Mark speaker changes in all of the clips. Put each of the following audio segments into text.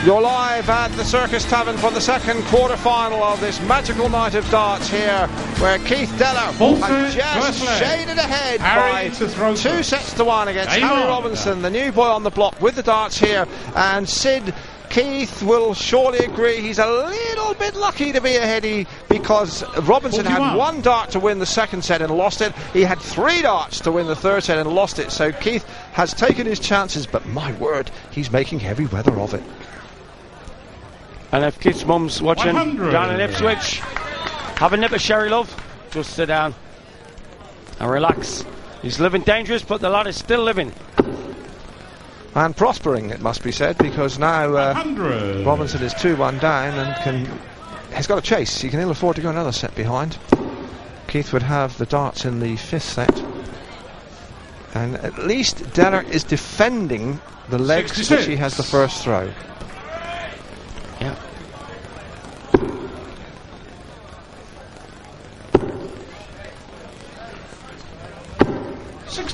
Speaker 1: You're live at the Circus Tavern for the second quarter-final of this magical night of darts here, where Keith Deller has just shaded ahead by 2 sets to 1 against Harry Robinson, the new boy on the block with the darts here. And Sid Keith will surely agree he's a little bit lucky to be ahead because Robinson 41. Had 1 dart to win the second set and lost it. He had 3 darts to win the third set and lost it. So Keith has taken his chances, but my word, he's making heavy weather of it.
Speaker 2: And if Keith's mum's watching 100. Down in Ipswich, have a nip of sherry, love. Just sit down and relax. He's living dangerous, but the lad is still living.
Speaker 1: And prospering, it must be said, because now Robinson is 2-1 down and has got a chase. He can ill afford to go another set behind. Keith would have the darts in the 5th set. And at least Deller is defending the legs 66. Which he has the first throw.
Speaker 2: Yeah.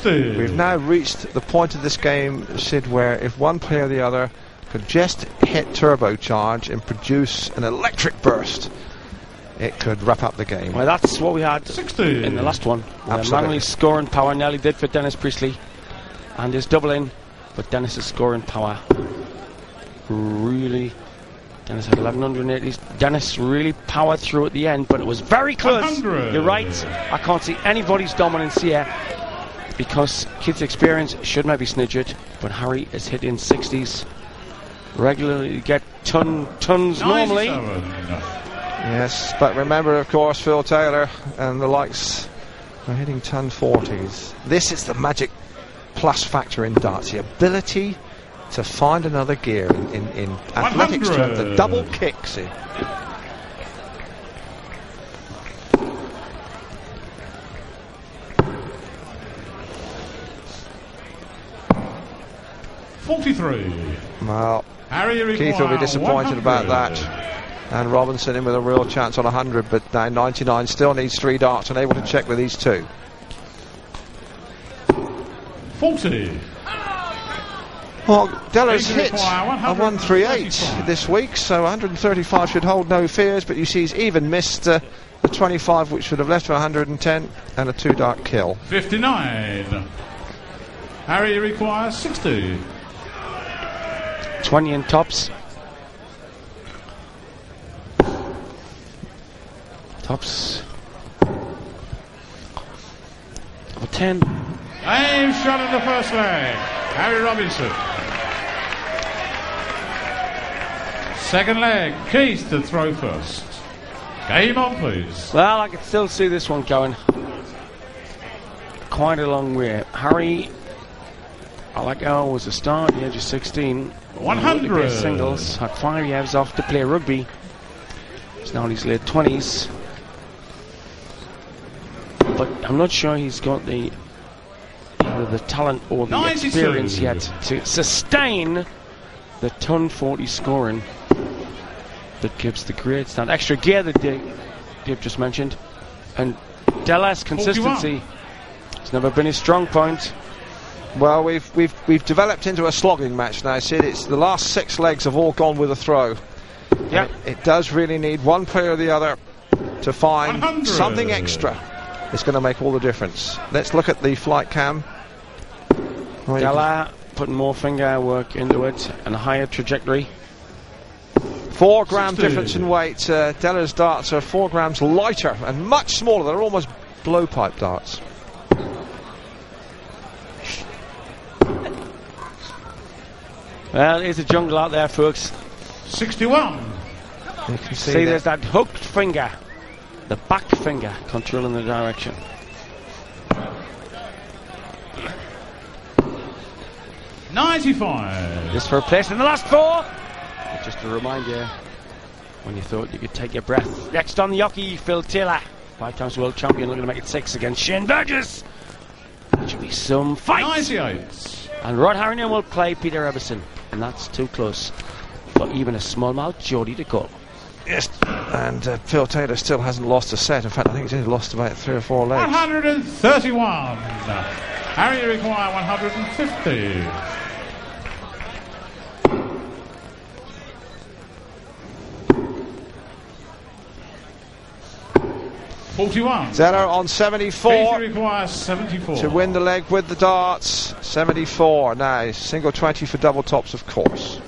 Speaker 1: We've now reached the point of this game, Sid, where if one player or the other could just hit turbocharge and produce an electric burst, it could wrap up the game.
Speaker 2: Well, that's what we had in the last one. Manley's scoring power nearly did for Dennis Priestley, and his double in, but Dennis's scoring power really. Dennis had 1180. Dennis really powered through at the end, but it was very close. 100. You're right. I can't see anybody's dominance here because Keith's experience should maybe snidge it, but Harry is hitting 60s regularly. You get tons normally.
Speaker 1: Yes, but remember, of course, Phil Taylor and the likes are hitting ton 40s. This is the magic plus factor in darts, the ability to find another gear in athletics terms, the double kicks in. Well, Keith will be disappointed about that. And Robinson in with a real chance on 100, but now 99 still needs 3 darts and able to check with these 2.
Speaker 3: 40.
Speaker 1: Well, Deller's hit a 138 this week, so 135 should hold no fears, but you see he's even missed the 25, which would have left for 110, and a 2-dart kill.
Speaker 3: 59. Harry requires 60.
Speaker 2: 20 in tops. Tops. Number 10.
Speaker 3: Aim shot in the first leg. Harry Robinson. Second leg, Keith to throw first. Game on, please.
Speaker 2: Well, I can still see this one going quite a long way. Harry, I like how it was a start at the age of 16.
Speaker 3: 100.
Speaker 2: Singles, had 5 years off to play rugby. He's now in his late 20s. But I'm not sure he's got either the talent or the 92. Experience yet to sustain the ton 40 scoring that gives the great stand. Extra gear that Dave just mentioned, and Deller's consistency 41. Has never been his strong point.
Speaker 1: Well, we've developed into a slogging match now, Sid. It's the last 6 legs have all gone with a throw.
Speaker 2: Yeah,
Speaker 1: it does really need one player or the other to find 100. Something extra. It's going to make all the difference. Let's look at the flight cam.
Speaker 2: Deller putting more finger work into it and a higher trajectory.
Speaker 1: 4 gram 60. Difference in weight. Deller's darts are 4 grams lighter and much smaller. They're almost blowpipe darts.
Speaker 2: Well, it's a jungle out there, folks.
Speaker 3: 61.
Speaker 1: You can
Speaker 2: see there's that hooked finger, the back finger controlling the direction.
Speaker 3: $95.
Speaker 2: Just for a place in the last 4. Just to remind you, when you thought you could take your breath. Next on the hockey, Phil Taylor, 5 times world champion, looking to make it 6 against Shane Burgess. That should be some fight.
Speaker 3: 98.
Speaker 2: And Rod Harrington will play Peter Everson, and that's too close for even a smallmouth Geordie to call.
Speaker 1: Yes, and Phil Taylor still hasn't lost a set. In fact, I think he's only lost about 3 or 4 legs.
Speaker 3: 131. Harry require 150. 41.
Speaker 1: Deller on 74.
Speaker 3: Keith requires 74.
Speaker 1: To win the leg with the darts. 74 now. Single 20 for double tops, of course.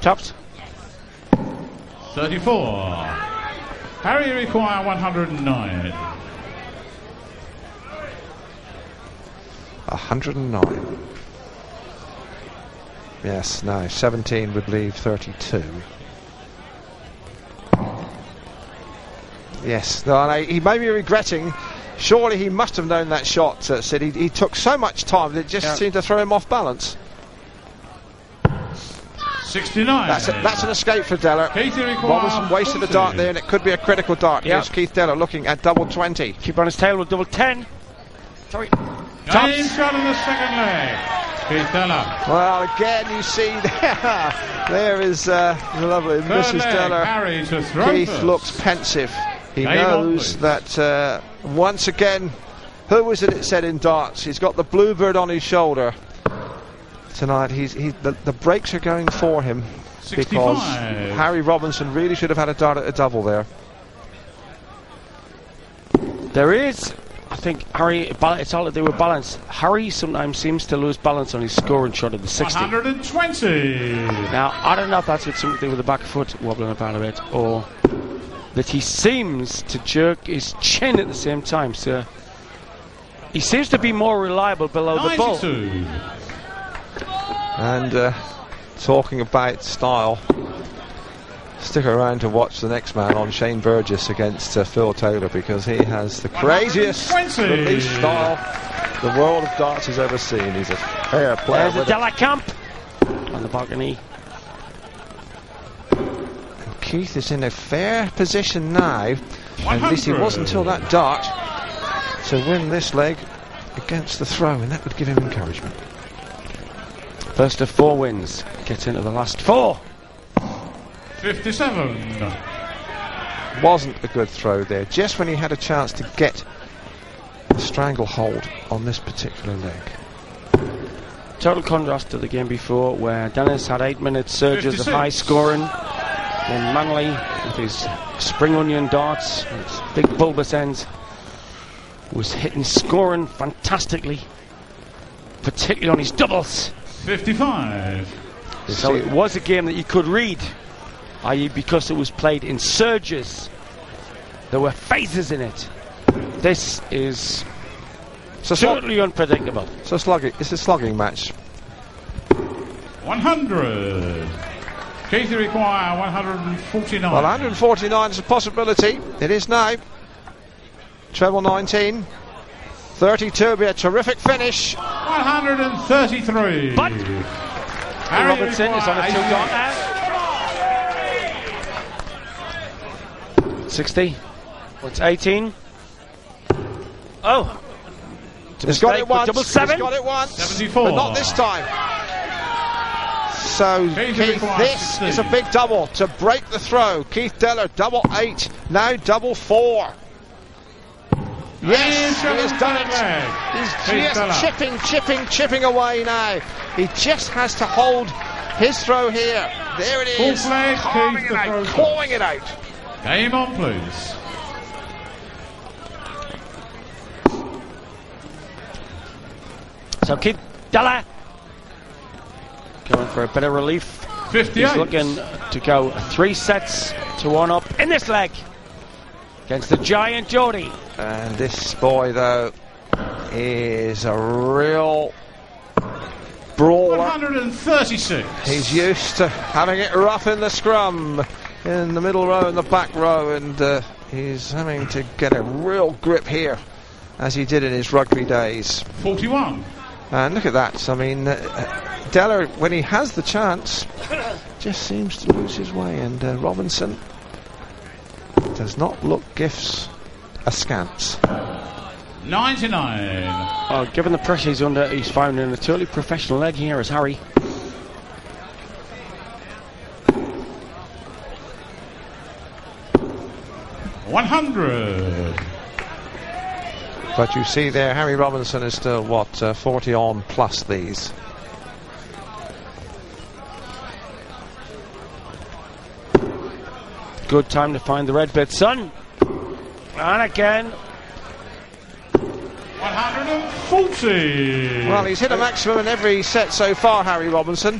Speaker 2: Tops.
Speaker 3: 34. Harry require 109.
Speaker 1: 109. Yes, no, 17 would leave 32. Yes, no, he may be regretting. Surely he must have known that shot, Sid. He took so much time that it just seemed to throw him off balance.
Speaker 3: 69.
Speaker 1: That's an escape for Deller. Robinson wasted a dart there, and it could be a critical dart. Here's Keith Deller looking at double 20.
Speaker 2: Keep on his tail with double 10. Sorry.
Speaker 3: Game shot in the second leg. Keith Deller.
Speaker 1: Well, again, you see there is lovely Mrs. Deller.
Speaker 3: Harry to throw
Speaker 1: Keith
Speaker 3: first.
Speaker 1: looks pensive. He knows that once again, who was it said in darts? He's got the bluebird on his shoulder. Tonight, the breaks are going for him
Speaker 3: 65.
Speaker 1: because Harry Robinson really should have had a dart at a double there.
Speaker 2: There is, I think, Harry, it's all to do with balance. Harry sometimes seems to lose balance on his scoring shot at the 60.
Speaker 3: 120.
Speaker 2: Now, I don't know if that's something to do with the back foot wobbling about a bit, or that he seems to jerk his chin at the same time. So he seems to be more reliable below
Speaker 3: 92.
Speaker 2: the ball.
Speaker 1: And talking about style, stick around to watch the next man on, Shane Burgess against Phil Taylor, because he has the craziest release style the world of darts has ever seen. He's a fair player.
Speaker 2: There's the Delacamp on the balcony.
Speaker 1: And Keith is in a fair position now, at least he was until that dart, to win this leg against the throw, and that would give him encouragement.
Speaker 2: First of 4 wins, gets into the last 4.
Speaker 3: 57.
Speaker 1: Wasn't a good throw there, just when he had a chance to get a stranglehold on this particular leg.
Speaker 2: Total contrast to the game before, where Dennis had 8-minute surges
Speaker 3: 56.
Speaker 2: of high scoring. Then Manley, with his spring onion darts, and his big bulbous ends, was hitting scoring fantastically, particularly on his doubles.
Speaker 3: 55.
Speaker 2: So it was a game that you could read, i.e. because it was played in surges. There were phases in it. This is totally unpredictable.
Speaker 1: So it's a slugging match.
Speaker 3: 100. Keith require 149.
Speaker 1: Well, 149 is a possibility. It is now. Treble 19. 32 would be a terrific finish.
Speaker 3: 133.
Speaker 2: But Robinson is on a 2 dart now. 60. What's 18? Oh.
Speaker 1: He's got it once.
Speaker 2: Double 7.
Speaker 1: He's got it once.
Speaker 3: 74.
Speaker 1: But not this time. So Keith, this is a big double to break the throw. Keith Deller, double 8. Now double 4. Yes, he has done it. He's just chipping away now. He just has to hold his throw here. There it is. Clawing it out.
Speaker 3: Game on, please.
Speaker 2: So Keith Deller going for a bit of relief.
Speaker 3: 58.
Speaker 2: He's looking to go 3 sets to 1 up in this leg against the giant Jody.
Speaker 1: And this boy, though, is a real brawler.
Speaker 3: 136.
Speaker 1: He's used to having it rough in the scrum, in the middle row and the back row, and he's having to get a real grip here, as he did in his rugby days.
Speaker 3: 41.
Speaker 1: And look at that. I mean, Deller, when he has the chance, just seems to lose his way, and Robinson does not look gifts askance.
Speaker 3: 99.
Speaker 2: Oh, given the pressure he's under, he's found in a totally professional leg here as Harry.
Speaker 3: $100.
Speaker 1: But you see there, Harry Robinson is still, 40 on plus these.
Speaker 2: Good time to find the red bit, son. And again.
Speaker 3: 140.
Speaker 1: Well, he's hit a maximum in every set so far, Harry Robinson.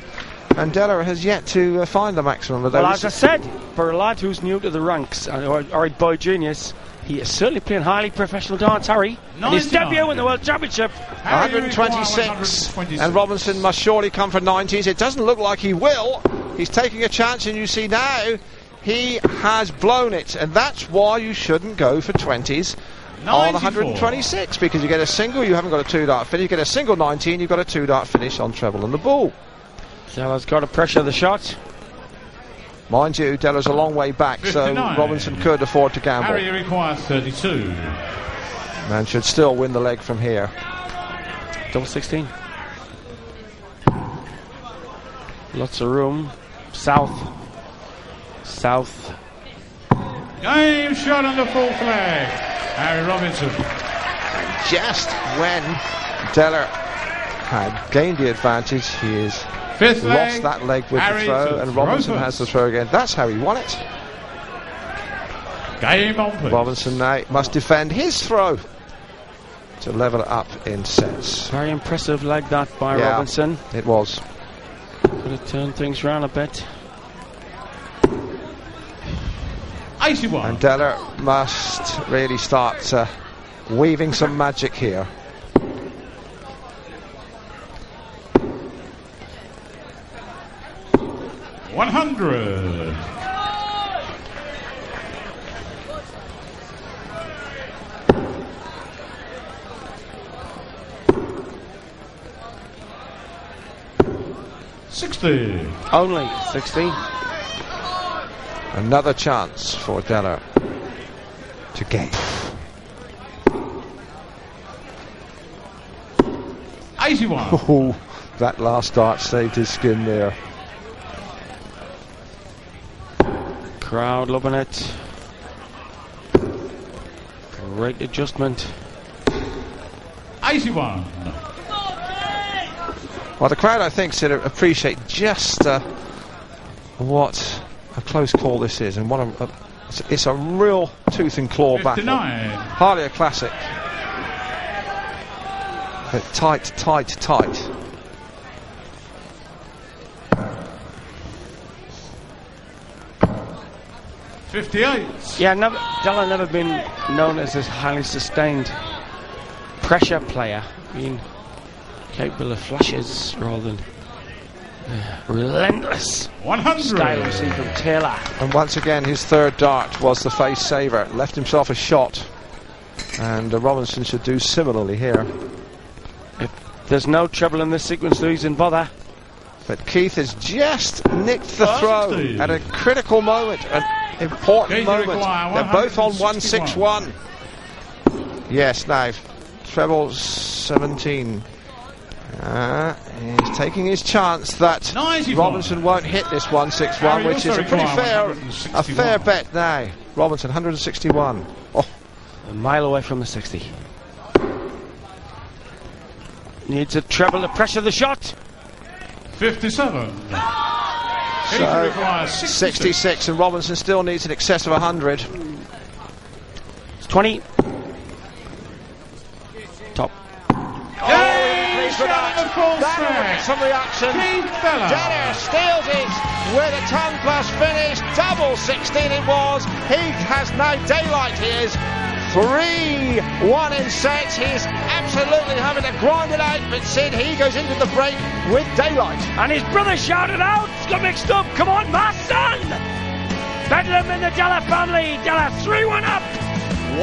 Speaker 1: And Della has yet to find the maximum of those.
Speaker 2: Well, as I said, for a lad who's new to the ranks, or a boy genius, he is certainly playing highly professional darts, Harry. And his debut in the World Championship.
Speaker 1: 126. And Robinson must surely come for 90s. It doesn't look like he will. He's taking a chance, and you see now he has blown it. And that's why you shouldn't go for 20s.
Speaker 3: 94.
Speaker 1: On 126, because you get a single, you haven't got a 2-dart finish. You get a single 19, you've got a 2-dart finish on treble and the ball.
Speaker 2: Della's got to pressure the shot.
Speaker 1: Mind you, Della's a long way back,
Speaker 3: 59.
Speaker 1: so Robinson could afford to gamble.
Speaker 3: Harry requires 32.
Speaker 1: Man should still win the leg from here.
Speaker 2: Double 16. Lots of room. South.
Speaker 3: Game shot on the fourth leg. Harry Robinson.
Speaker 1: Just when Della had gained the advantage, he has
Speaker 3: Fifth
Speaker 1: lost
Speaker 3: leg,
Speaker 1: that leg with
Speaker 3: Harry
Speaker 1: the throw, and Robinson has the throw again. That's how he won it.
Speaker 3: Game on, please.
Speaker 1: Robinson now must defend his throw to level it up in sets.
Speaker 2: Very impressive leg that by Robinson.
Speaker 1: It was.
Speaker 2: Could have turned things round a bit.
Speaker 3: 81.
Speaker 1: And Della must really start weaving some magic here.
Speaker 3: $100. $60.
Speaker 2: Only 60.
Speaker 1: Another chance for Della to gain.
Speaker 3: 81.
Speaker 1: Oh, that last dart saved his skin there.
Speaker 2: Crowd loving it. Great adjustment.
Speaker 3: 81.
Speaker 1: Well, the crowd, I think, should appreciate just what a close call this is, and what it's a real tooth and claw
Speaker 3: 59.
Speaker 1: battle. Hardly a classic, but tight.
Speaker 3: 58.
Speaker 2: Yeah, Della never been known as a highly sustained pressure player, being capable of flashes rather than relentless
Speaker 3: 100.
Speaker 2: style we see from Taylor.
Speaker 1: And once again, his third dart was the face saver. Left himself a shot, and Robinson should do similarly here.
Speaker 2: If there's no trouble in this sequence, though, he's in bother.
Speaker 1: But Keith has just nicked the throw at a critical moment, an important moment. They're both on 161. Yes, now treble 17. He's taking his chance that
Speaker 3: 95.
Speaker 1: Robinson won't hit this 161, which is a pretty fair bet now. Robinson 161. Oh,
Speaker 2: A mile away from the 60. Needs a treble to pressure the shot.
Speaker 3: 57.
Speaker 1: so 66, and Robinson still needs in excess of 100.
Speaker 2: It's 20. Top.
Speaker 1: That some reaction. Della steals it with a 10+ finish. Double 16 it was. He has now daylight. He is 3-1 in sets. He's absolutely having to grind it out, but Sid, he goes into the break with daylight.
Speaker 2: And his brother shouted out, got mixed up, come on, my son! Bedlam in the Della family, Della 3-1 up.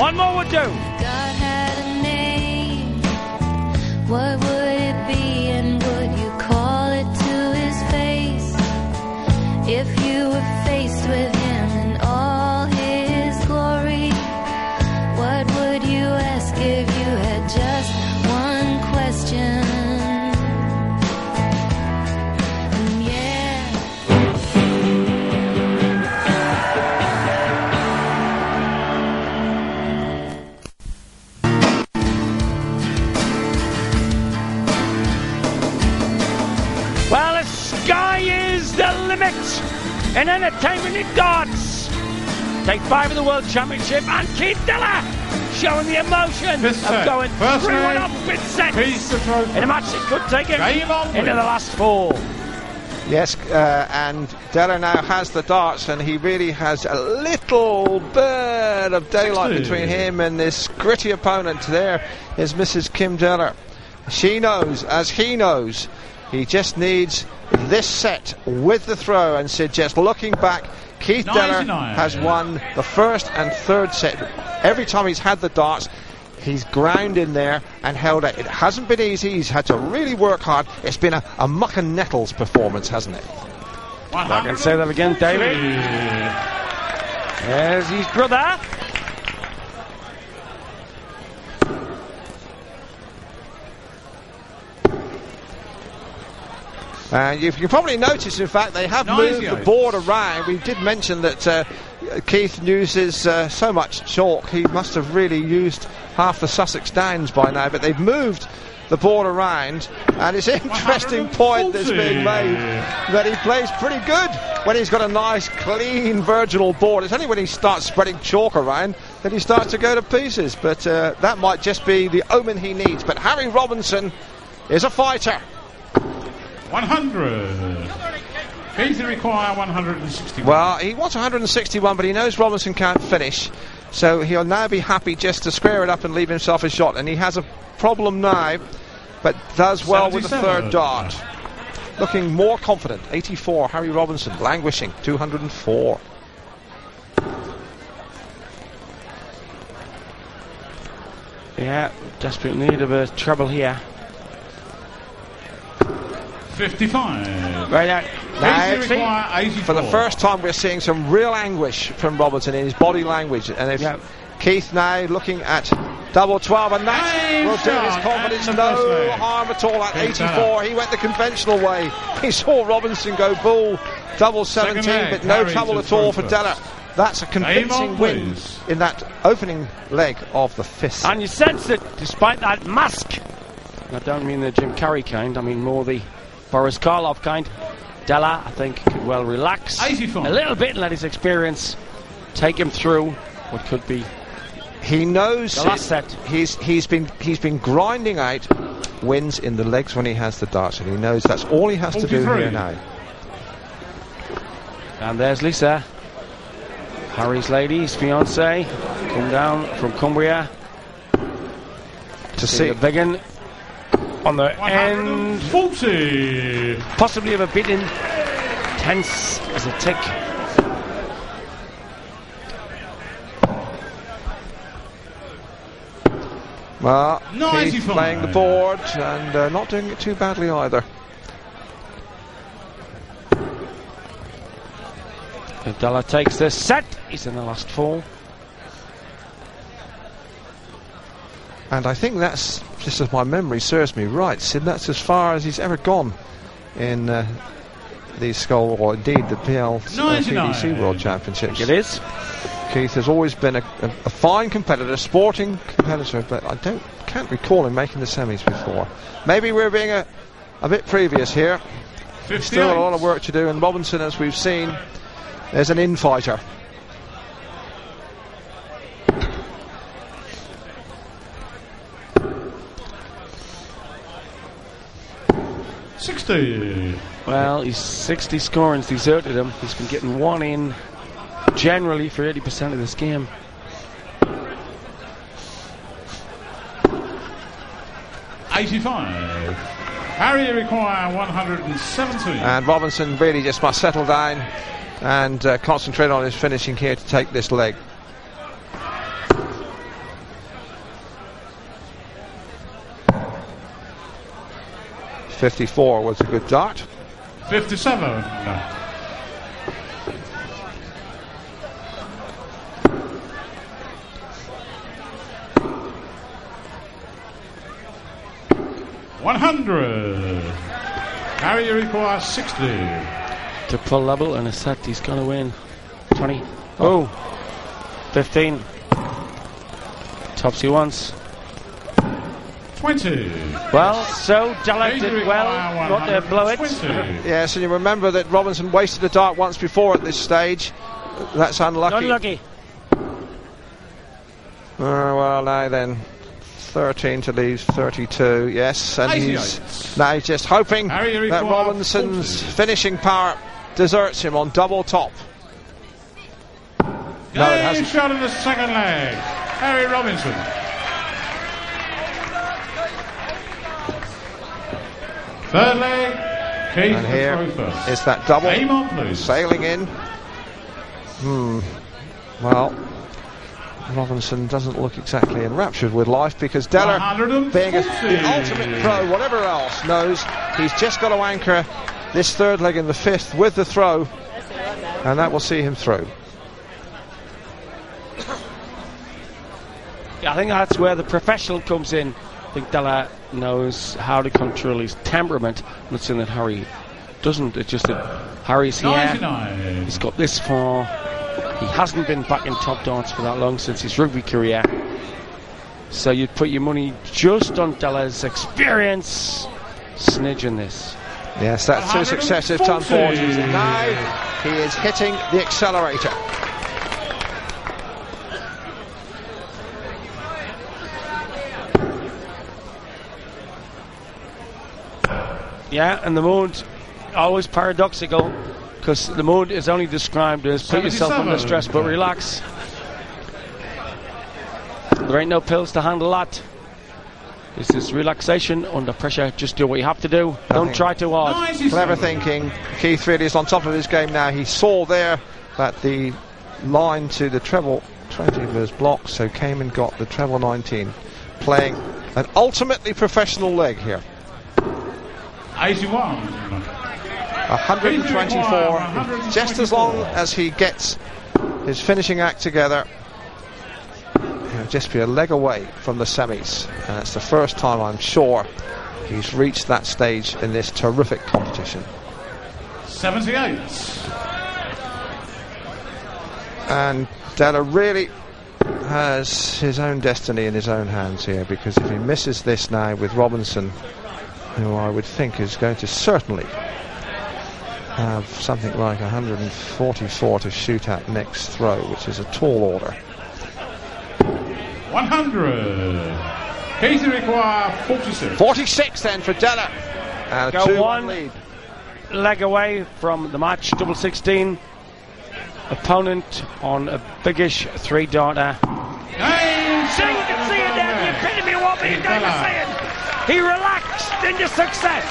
Speaker 2: One more would do.
Speaker 4: God had a name, what would it be, and would you call it to his face? If you were faced with him in all his glory, what would you ask if you had just one question? And yeah.
Speaker 2: Well, the sky is the limit in entertainment in darts. take 5 of the World Championship, and Keith Diller showing the emotion of going 3-1 up with sets in a match that could take him into the last 4.
Speaker 1: Yes, and Diller now has the darts, and he really has a little bit of daylight between him and this gritty opponent. There is Mrs. Kim Diller. She knows, as he knows, he just needs this set with the throw, and so just looking back, Keith Diller has won the first and third set. Every time he's had the darts, he's ground in there and held it. It hasn't been easy. He's had to really work hard. It's been a muck and nettles performance, hasn't it?
Speaker 2: I can say that again, David. There's his brother.
Speaker 1: And you can probably notice, in fact, they have moved the board around. We did mention that Keith uses so much chalk. He must have really used half the Sussex Downs by now, but they've moved the board around, and it's an interesting point that's being made that he plays pretty good when he's got a nice, clean, virginal board. It's only when he starts spreading chalk around that he starts to go to pieces, but that might just be the omen he needs. But Harry Robinson is a fighter.
Speaker 3: 100. Keith require 161.
Speaker 1: Well, he wants 161, but he knows Robinson can't finish, so he'll now be happy just to square it up and leave himself a shot. And he has a problem now, but does well with the third dart. Looking more confident. 84, Harry Robinson, languishing. 204.
Speaker 2: Yeah, desperate need of a treble here.
Speaker 3: 55.
Speaker 2: Right out.
Speaker 1: Now, for the first time, we're seeing some real anguish from Robinson in his body language. And if Keith now looking at double 12, and that will do his confidence no harm at all. At 84, he went the conventional way. He saw Robinson go bull, double 17, but no trouble at all for Diller. That's a convincing win in that opening leg of the fifth.
Speaker 2: And you sense that despite that mask, I don't mean the Jim Carrey kind, I mean more the Boris Karloff kind, Diller, I think, could well relax a little bit and let his experience take him through what could be.
Speaker 1: He knows
Speaker 2: the last set.
Speaker 1: He's been grinding out wins in the legs when he has the darts, and he knows that's all he has to do here now. And
Speaker 2: there's Lisa, Harry's lady, his fiancée, come down from Cumbria to see the big one on the end.
Speaker 3: 40.
Speaker 2: Possibly of a bit intense as a tick.
Speaker 1: Well, he's playing the board and not doing it too badly either.
Speaker 2: Diller takes this set. He's in the last 4.
Speaker 1: And I think that's, just as my memory serves me right, Sid, that's as far as he's ever gone in the Skull, or indeed the PDC World Championships.
Speaker 2: It is.
Speaker 1: Keith has always been a fine competitor, sporting competitor, but I can't recall him making the semis before. Maybe we're being a bit previous here.
Speaker 3: 58.
Speaker 1: Still a lot of work to do, and Robinson, as we've seen, is an infighter.
Speaker 2: Well, his 60 scoring's deserted him. He's been getting one in generally for 80% of this game.
Speaker 3: $85. Harry require 117.
Speaker 1: And Robinson really just must settle down and concentrate on his finishing here to take this leg. .54 was a good dart.
Speaker 3: 57. $100. Harry requires 60.
Speaker 2: To pull level and a set, he's going to win. 20. Oh. 15. Tops he wants.
Speaker 3: 20.
Speaker 2: Well, so Diller did well not to blow it.
Speaker 1: Yes, and you remember that Robinson wasted a dart once before at this stage. That's unlucky. Well, now then, 13 to leave 32. Yes, and he's just hoping that Robinson's finishing power deserts him on double top.
Speaker 3: No, it hasn't. Shot in the second leg. Harry Robinson. Third leg. Keith
Speaker 1: And here is that double sailing in. Well, Robinson doesn't look exactly enraptured with life, because Deller, being the ultimate pro, whatever else, knows he's just got to anchor this third leg in the fifth with the throw, and that will see him through.
Speaker 2: Yeah, I think that's where the professional comes in. I think Deller knows how to control his temperament. I'm not saying that Harry doesn't. It's just that Harry's here.
Speaker 3: 99.
Speaker 2: He's got this far. He hasn't been back in top darts for that long since his rugby career. So you'd put your money just on Deller's experience. Snidging this.
Speaker 1: Yes, that's 2 successive ton 40s, and now he is hitting the accelerator.
Speaker 2: Yeah, and the mode, always paradoxical, because the mode is only described as put yourself under stress, but relax. There ain't no pills to handle that. This is relaxation under pressure. Just do what you have to do. Don't try too hard.
Speaker 1: Clever thinking. Keith really is on top of his game now. He saw there that the line to the treble 20 was blocked, so came and got the treble 19, playing an ultimately professional leg here.
Speaker 3: 81.
Speaker 1: 124. Just as long as he gets his finishing act together, he'll just be a leg away from the semis, and it's the first time, I'm sure, he's reached that stage in this terrific competition.
Speaker 3: 78.
Speaker 1: And Deller really has his own destiny in his own hands here, because if he misses this now with Robinson, who I would think is going to certainly have something like 144 to shoot at next throw, which is a tall order.
Speaker 3: 100. Keith require 46.
Speaker 1: 46 then for Deller. And a 2-1 lead.
Speaker 2: Leg away from the match, double 16. Opponent on a biggish 3-darter.
Speaker 3: So
Speaker 2: you can see it there. You couldn't be what me going to say it. He relaxed into success.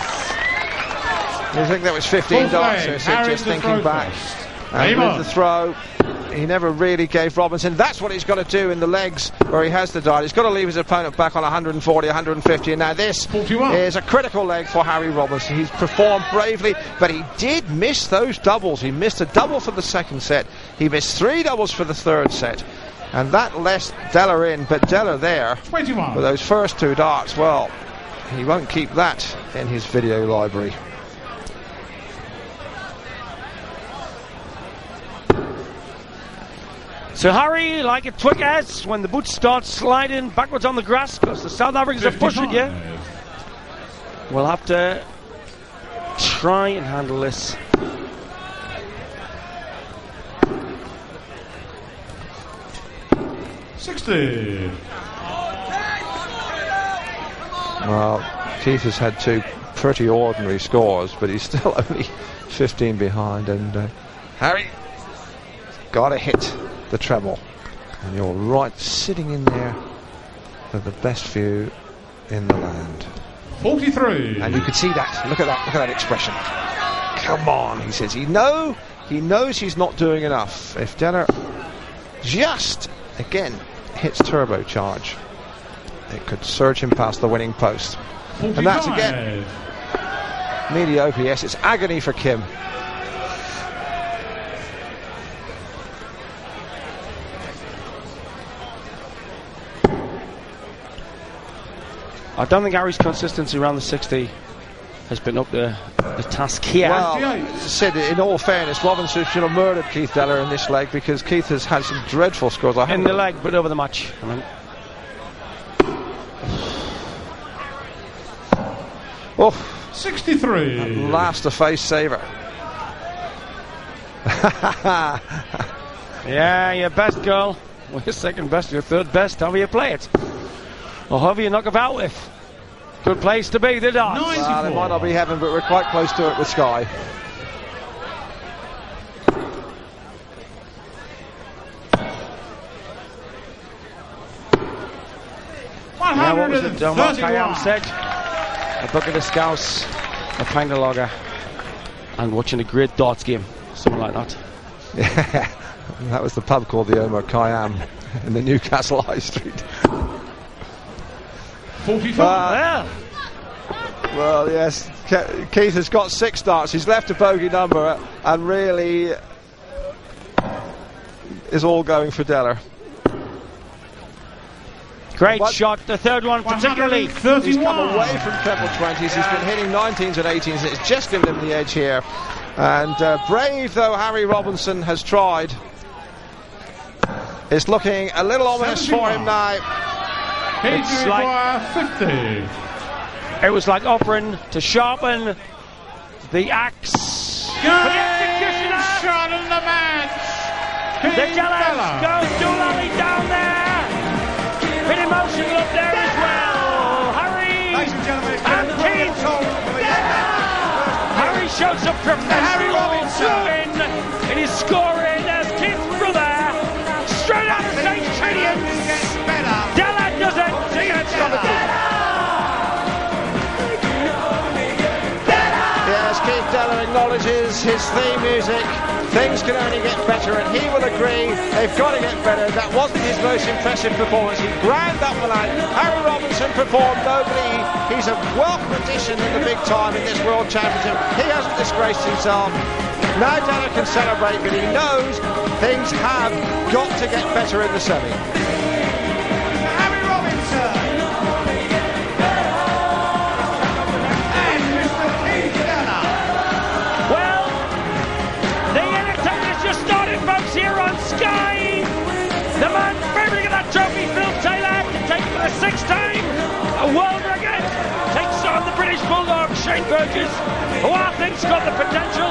Speaker 1: I think that was 15 darts, so just thinking back. And with the throw, he never really gave Robinson. That's what he's got to do in the legs where he has the dart. He's got to leave his opponent back on 140, 150. And now this
Speaker 3: 41.
Speaker 1: Is a critical leg for Harry Robinson. He's performed bravely, but he did miss those doubles. He missed a double for the second set. He missed 3 doubles for the third set. And that left Deller in, but Deller there
Speaker 3: 21.
Speaker 1: with those first 2 darts. Well, he won't keep that in his video library.
Speaker 2: So Harry, like a twig ass when the boots start sliding backwards on the grass, because the South Africans are pushing you. We'll have to try and handle this.
Speaker 1: Well, Keith has had 2 pretty ordinary scores, but he's still only 15 behind, and Harry got to hit the treble, and you're right, sitting in there with the best view in the land.
Speaker 3: 43.
Speaker 1: And you can see that. Look at that expression. Come on, he says. He knows he's not doing enough. If Deller just again hits turbocharge, it could surge him past the winning post.
Speaker 3: 45.
Speaker 1: And that's again mediocre. Yes, it's agony for Kim.
Speaker 2: I don't think Harry's consistency around the 60 has been up the task here.
Speaker 1: Well, as I said, in all fairness, Robinson should have murdered Keith Deller in this leg, because Keith has had some dreadful scores.
Speaker 2: In the leg, but over the match. I mean.
Speaker 1: Oh,
Speaker 3: 63.
Speaker 1: Last a face saver.
Speaker 2: Yeah, your best goal. Well, your second best, your third best, however you play it. Or however you knock about with. Good place to be, the darts.
Speaker 1: Well, it might not be heaven, but we're quite close to it with Sky.
Speaker 2: Yeah, what was it Mark Kayam said? A bucket of scouse, a pint of lager, and watching a great darts game. Something like that.
Speaker 1: Yeah, that was the pub called the Omar Khayyam in the Newcastle High Street.
Speaker 3: 45.
Speaker 1: Well, yes, Keith has got 6 darts. He's left a bogey number and really is all going for Deller.
Speaker 2: Great shot, the third one particularly.
Speaker 1: He's come away from treble 20s. He's been hitting 19s and 18s. It's just given him the edge here. And brave though Harry Robinson has tried, it's looking a little ominous for him now.
Speaker 3: It's like 50.
Speaker 2: It was like offering to sharpen the axe. For the executioner
Speaker 3: shot in the match.
Speaker 2: The Dellers goes Doolally down there. Bit emotional up there as well. Harry and Keith. Harry shows some professional doing in his scoring as Keith's brother straight out of St. Trinian's. Deller does it against Robinson.
Speaker 1: Yes, Keith Deller acknowledges his theme music. Things can only get better, and he will agree they've got to get better. That wasn't his most impressive performance. He ground that one out. Harry Robinson performed nobly. He's a welcome addition in the big time in this World Championship. He hasn't disgraced himself. Now Deller can celebrate, but he knows things have got to get better in the semi.
Speaker 3: Harry Robinson. And Mr. Keith Deller.
Speaker 2: Well, the entertainment's just started, folks, here on Sky. The man favourite of that trophy, Phil Taylor, to take for the 6th time a world record. Takes on the British Bulldog, Shane Burgess, who I think's got the potential